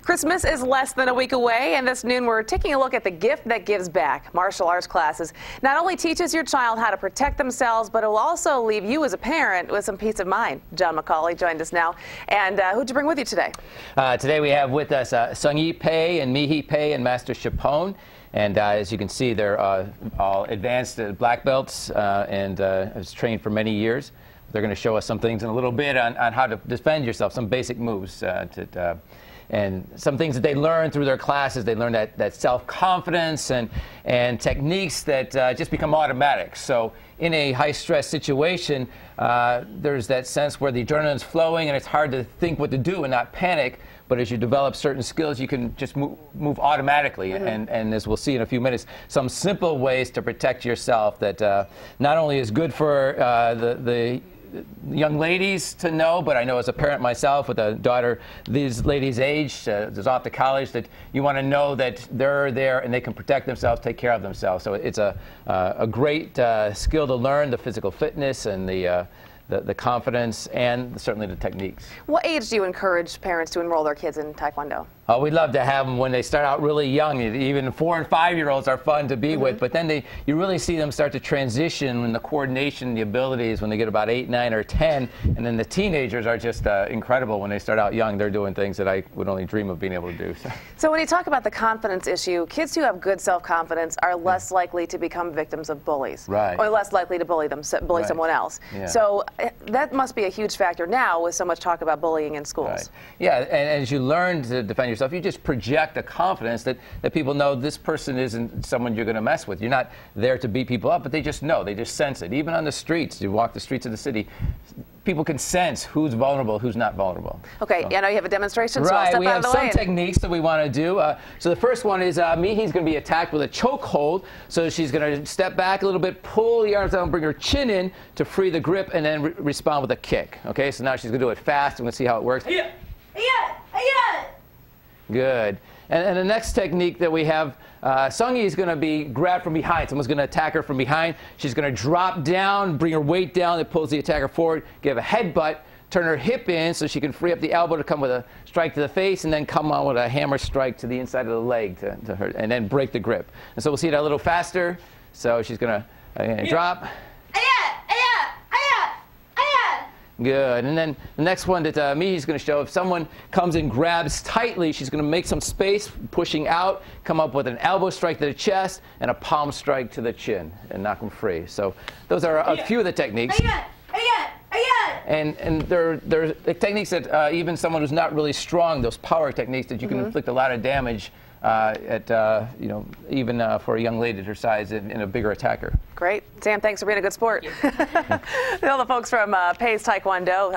Christmas is less than a week away, and this noon we're taking a look at the gift that gives back. Martial arts classes not only teaches your child how to protect themselves, but it will also leave you as a parent with some peace of mind. John McCauley joined us now. And who'd you bring with you today? Today we have with us Sung-Yi Pei and Mi-Hee Pei and Master Chapone. And as you can see, they're all advanced black belts and has trained for many years. They're going to show us some things in a little bit on how to defend yourself, some basic moves, and some things that they learn through their classes. They learn that self-confidence and techniques that just become automatic. So in a high-stress situation, there's that sense where the adrenaline's flowing and it's hard to think what to do and not panic. But as you develop certain skills, you can just move automatically. And as we'll see in a few minutes, some simple ways to protect yourself that not only is good for the young ladies to know, but I know as a parent myself with a daughter these ladies' age, is off to college, that you want to know that they're there and they can protect themselves, take care of themselves. So it's a great skill to learn, the physical fitness and the confidence and certainly the techniques. What age do you encourage parents to enroll their kids in Taekwondo? Oh, we'd love to have them when they start out really young. Even 4- and 5-year-olds are fun to be with, but then you really see them start to transition in the coordination, the abilities when they get about 8, 9, or 10, and then the teenagers are just incredible when they start out young. They're doing things that I would only dream of being able to do. So when you talk about the confidence issue, kids who have good self-confidence are less likely to become victims of bullies, or less likely to bully someone else. Yeah. So that must be a huge factor now with so much talk about bullying in schools. Right. Yeah, and as you learn to defend yourself, you just project a confidence that people know this person isn't someone you're going to mess with. You're not there to beat people up, but they just know, they just sense it. Even on the streets, you walk the streets of the city, people can sense who's vulnerable, who's not vulnerable. Okay, so. I know you have a demonstration, so right, I'll step we out have of the some way. techniques that we want to do. So the first one is Mi-Hee's going to be attacked with a choke hold. So she's going to step back a little bit, pull the arms down, bring her chin in to free the grip, and then respond with a kick. Okay, so now she's going to do it fast. We're going to see how it works. Good. And the next technique that we have, Sung-Yi is going to be grabbed from behind. Someone's going to attack her from behind. She's going to drop down, bring her weight down. It pulls the attacker forward, give a headbutt, turn her hip in so she can free up the elbow to come with a strike to the face, and then come on with a hammer strike to the inside of the leg to her, and then break the grip. And so we'll see that a little faster. So she's going to drop. Good. And then the next one that Mi-Hee's going to show, if someone comes and grabs tightly, she's going to make some space, pushing out, come up with an elbow strike to the chest and a palm strike to the chin and knock them free. So those are a few of the techniques. And they're techniques that even someone who's not really strong, those power techniques that you can inflict a lot of damage even for a young lady at her size and a bigger attacker. Great. Sam, thanks for being a good sport. All the folks from Pei's Taekwondo.